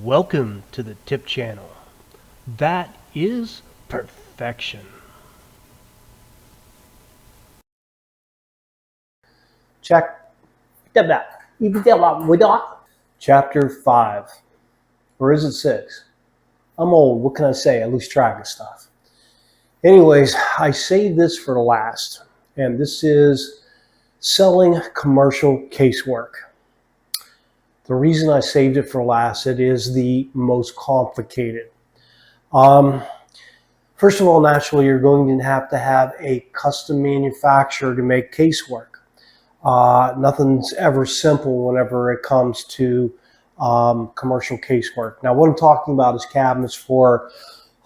Welcome to the tip channel. That is perfection. Check. Chapter 5. Or is it 6? I'm old. What can I say? I lose track of stuff. Anyways, I saved this for the last. And this is selling commercial casework. The reason I saved it for last, it is the most complicated. First of all, naturally, you're going to have a custom manufacturer to make casework. Nothing's ever simple whenever it comes to commercial casework. Now, what I'm talking about is cabinets for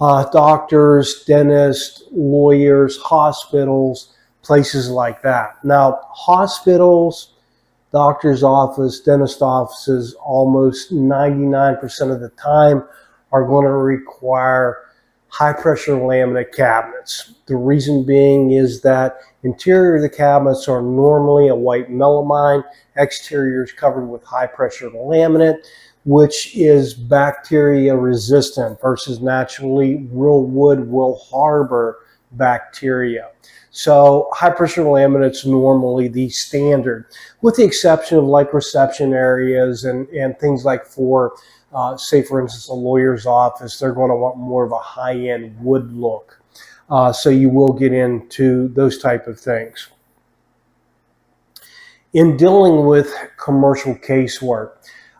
doctors, dentists, lawyers, hospitals, places like that. Now, hospitals, doctor's office, dentist offices, almost 99% of the time are going to require high pressure laminate cabinets. The reason being is that interior of the cabinets are normally a white melamine, exterior is covered with high pressure laminate, which is bacteria resistant versus naturally real wood will harbor bacteria. So high pressure laminate's normally the standard, with the exception of like reception areas and things like for say for instance a lawyer's office, they're going to want more of a high-end wood look. So you will get into those type of things. In dealing with commercial casework,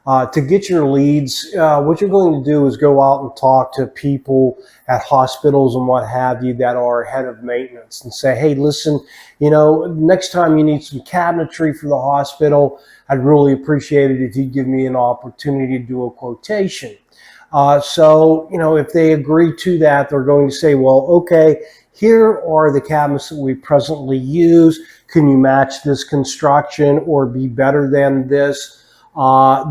to get your leads, what you're going to do is go out and talk to people at hospitals and what have you that are head of maintenance and say, hey, listen, next time you need some cabinetry for the hospital, I'd really appreciate it if you'd give me an opportunity to do a quotation. So if they agree to that, they're going to say, well, okay, here are the cabinets that we presently use. Can you match this construction or be better than this?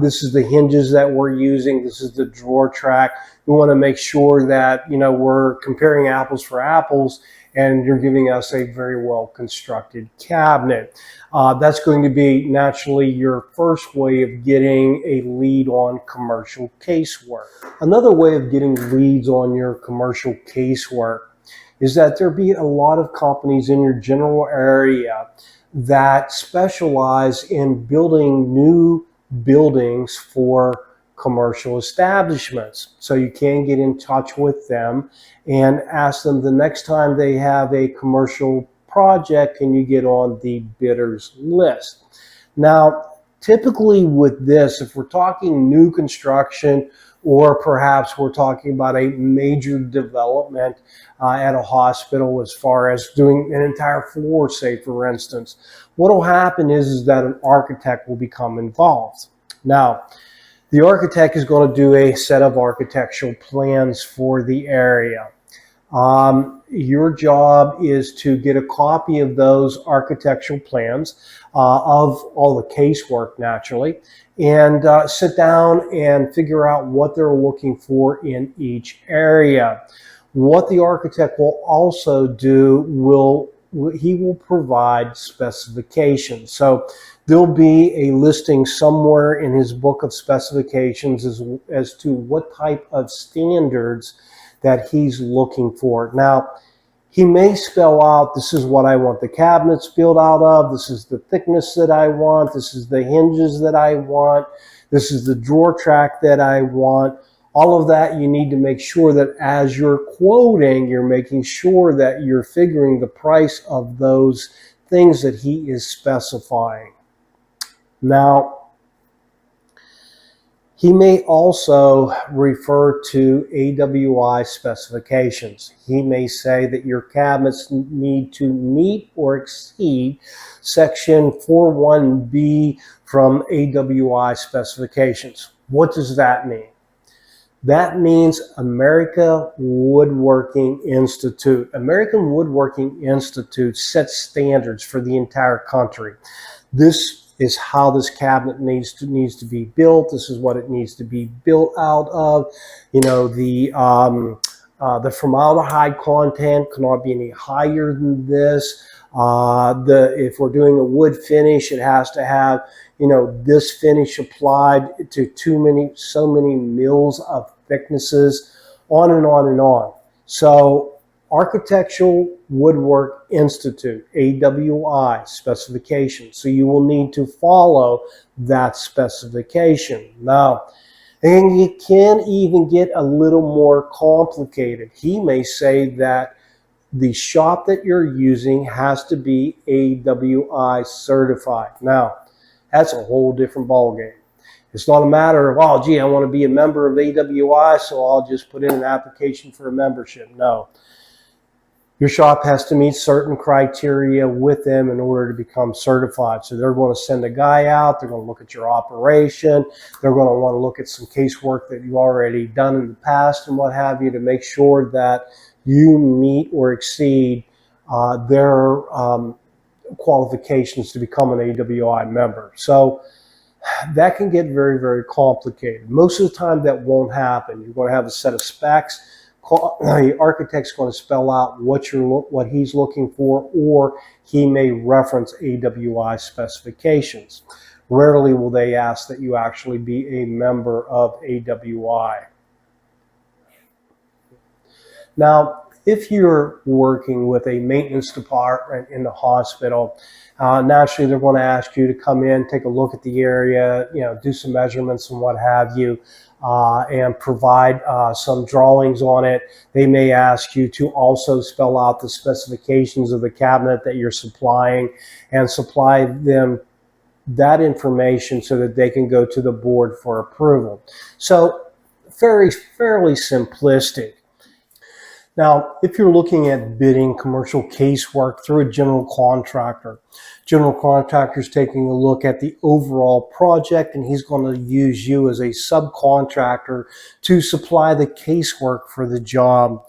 This is the hinges that we're using. This is the drawer track. We want to make sure that, we're comparing apples for apples and you're giving us a very well constructed cabinet. That's going to be naturally your first way of getting a lead on commercial casework. Another way of getting leads on your commercial casework is that there be a lot of companies in your general area that specialize in building new buildings for commercial establishments. So you can get in touch with them and ask them the next time they have a commercial project, can you get on the bidders list? Now, typically with this, if we're talking new construction or perhaps we're talking about a major development at a hospital as far as doing an entire floor, say for instance, what will happen is that an architect will become involved. Now, the architect is going to do a set of architectural plans for the area. Your job is to get a copy of those architectural plans of all the casework naturally, and sit down and figure out what they're looking for in each area. What the architect will also do he will provide specifications. So there'll be a listing somewhere in his book of specifications as to what type of standards that he's looking for. Now, he may spell out, this is what I want the cabinets built out of, this is the thickness that I want, this is the hinges that I want, this is the drawer track that I want. All of that, you need to make sure that as you're quoting, you're making sure that you're figuring the price of those things that he is specifying. Now, he may also refer to AWI specifications. He may say that your cabinets need to meet or exceed section 41B from AWI specifications. What does that mean? That means American Woodworking Institute. American Woodworking Institute sets standards for the entire country. This is how this cabinet needs to be built. This is what it needs to be built out of. The The formaldehyde content cannot be any higher than this. If we're doing a wood finish, it has to have, this finish applied to so many mils of thicknesses, on and on and on. So Architectural Woodwork Institute, AWI specification. So you will need to follow that specification. Now, and it can even get a little more complicated. He may say that the shop that you're using has to be AWI certified. Now, that's a whole different ballgame. It's not a matter of, oh, gee, I want to be a member of AWI, so I'll just put in an application for a membership. No. Your shop has to meet certain criteria with them in order to become certified. So they're going to send a guy out. They're going to look at your operation. They're going to want to look at some casework that you've already done in the past and what have you to make sure that you meet or exceed their qualifications to become an AWI member. So that can get very, very complicated. Most of the time that won't happen. You're going to have a set of specs. The architect's going to spell out what he's looking for, or he may reference AWI specifications. Rarely will they ask that you actually be a member of AWI. Now, if you're working with a maintenance department in the hospital, naturally they're going to ask you to come in, take a look at the area, do some measurements and what have you, and provide some drawings on it. They may ask you to also spell out the specifications of the cabinet that you're supplying and supply them that information so that they can go to the board for approval. So fairly simplistic. Now, if you're looking at bidding commercial casework through a general contractor's taking a look at the overall project, and he's going to use you as a subcontractor to supply the casework for the job.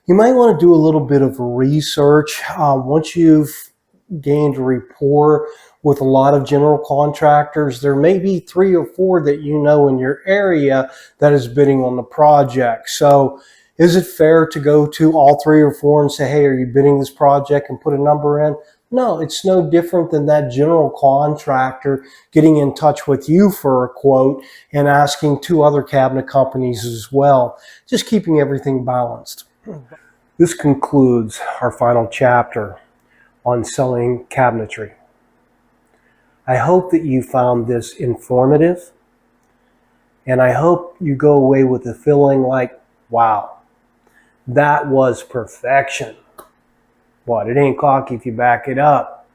You might want to do a little bit of research. Once you've gained rapport with a lot of general contractors, there may be 3 or 4 that you know in your area that is bidding on the project. So is it fair to go to all 3 or 4 and say, hey, are you bidding this project, and put a number in? No, it's no different than that general contractor getting in touch with you for a quote and asking 2 other cabinet companies as well, just keeping everything balanced. This concludes our final chapter on selling cabinetry. I hope that you found this informative, and I hope you go away with the feeling like, wow, that was perfection. But it ain't cocky if you back it up.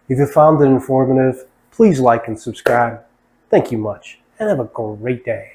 If you found it informative, please like and subscribe. Thank you much, and have a great day.